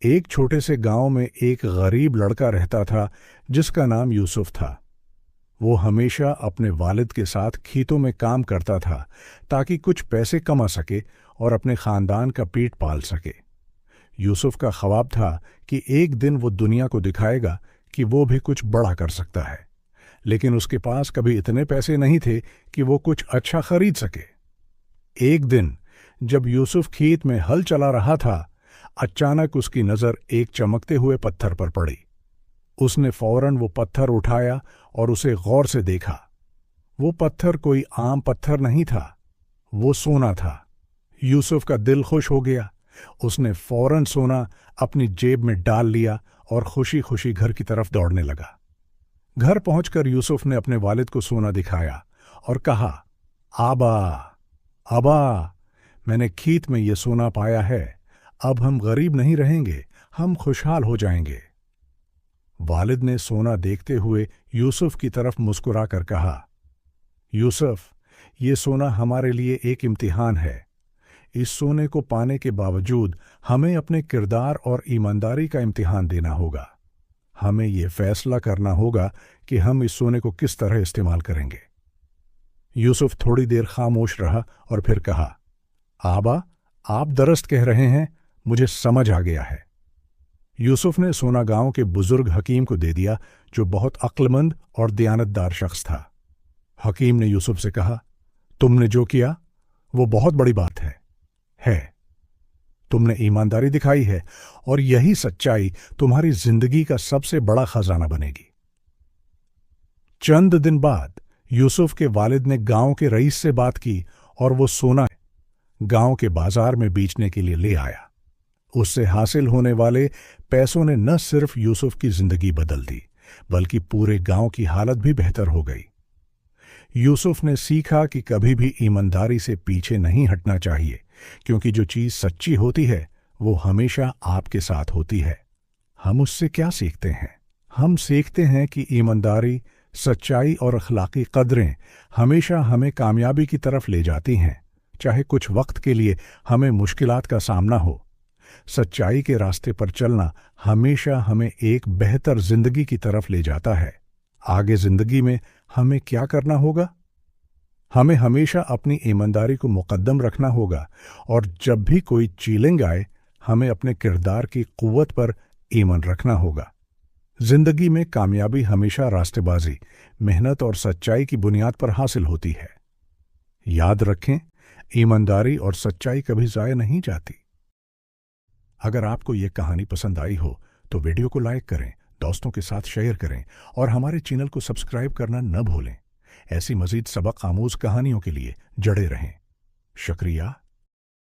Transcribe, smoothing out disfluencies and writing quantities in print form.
ایک چھوٹے سے گاؤں میں ایک غریب لڑکا رہتا تھا جس کا نام یوسف تھا۔ وہ ہمیشہ اپنے والد کے ساتھ کھیتوں میں کام کرتا تھا تاکہ کچھ پیسے کما سکے اور اپنے خاندان کا پیٹ پال سکے۔ یوسف کا خواب تھا کہ ایک دن وہ دنیا کو دکھائے گا کہ وہ بھی کچھ بڑا کر سکتا ہے، لیکن اس کے پاس کبھی اتنے پیسے نہیں تھے کہ وہ کچھ اچھا خرید سکے۔ ایک دن جب یوسف کھیت میں ہل چلا رہا تھا، اچانک اس کی نظر ایک چمکتے ہوئے پتھر پر پڑی۔ اس نے فوراً وہ پتھر اٹھایا اور اسے غور سے دیکھا۔ وہ پتھر کوئی عام پتھر نہیں تھا، وہ سونا تھا۔ یوسف کا دل خوش ہو گیا۔ اس نے فوراً سونا اپنی جیب میں ڈال لیا اور خوشی خوشی گھر کی طرف دوڑنے لگا۔ گھر پہنچ کر یوسف نے اپنے والد کو سونا دکھایا اور کہا، آبا ابا، میں نے کھیت میں یہ سونا پایا ہے، اب ہم غریب نہیں رہیں گے، ہم خوشحال ہو جائیں گے۔ والد نے سونا دیکھتے ہوئے یوسف کی طرف مسکرا کر کہا، یوسف، یہ سونا ہمارے لیے ایک امتحان ہے۔ اس سونے کو پانے کے باوجود ہمیں اپنے کردار اور ایمانداری کا امتحان دینا ہوگا۔ ہمیں یہ فیصلہ کرنا ہوگا کہ ہم اس سونے کو کس طرح استعمال کریں گے۔ یوسف تھوڑی دیر خاموش رہا اور پھر کہا، آبا، آپ درست کہہ رہے ہیں، مجھے سمجھ آ گیا ہے۔ یوسف نے سونا گاؤں کے بزرگ حکیم کو دے دیا، جو بہت عقل مند اور دیانتدار شخص تھا۔ حکیم نے یوسف سے کہا، تم نے جو کیا وہ بہت بڑی بات ہے۔ تم نے ایمانداری دکھائی ہے اور یہی سچائی تمہاری زندگی کا سب سے بڑا خزانہ بنے گی۔ چند دن بعد یوسف کے والد نے گاؤں کے رئیس سے بات کی اور وہ سونا گاؤں کے بازار میں بیچنے کے لیے لے آیا۔ اس سے حاصل ہونے والے پیسوں نے نہ صرف یوسف کی زندگی بدل دی، بلکہ پورے گاؤں کی حالت بھی بہتر ہو گئی۔ یوسف نے سیکھا کہ کبھی بھی ایمانداری سے پیچھے نہیں ہٹنا چاہیے، کیونکہ جو چیز سچی ہوتی ہے وہ ہمیشہ آپ کے ساتھ ہوتی ہے۔ ہم اس سے کیا سیکھتے ہیں؟ ہم سیکھتے ہیں کہ ایمانداری، سچائی اور اخلاقی قدریں ہمیشہ ہمیں کامیابی کی طرف لے جاتی ہیں، چاہے کچھ وقت کے لیے ہمیں مشکلات کا سامنا ہو۔ سچائی کے راستے پر چلنا ہمیشہ ہمیں ایک بہتر زندگی کی طرف لے جاتا ہے۔ آگے زندگی میں ہمیں کیا کرنا ہوگا؟ ہمیں ہمیشہ اپنی ایمانداری کو مقدم رکھنا ہوگا، اور جب بھی کوئی چیلنج آئے ہمیں اپنے کردار کی قوت پر ایمان رکھنا ہوگا۔ زندگی میں کامیابی ہمیشہ راستے بازی، محنت اور سچائی کی بنیاد پر حاصل ہوتی ہے۔ یاد رکھیں، ایمانداری اور سچائی کبھی ضائع نہیں جاتی۔ اگر آپ کو یہ کہانی پسند آئی ہو تو ویڈیو کو لائک کریں، دوستوں کے ساتھ شیئر کریں اور ہمارے چینل کو سبسکرائب کرنا نہ بھولیں۔ ایسی مزید سبق آموز کہانیوں کے لیے جڑے رہیں۔ شکریہ۔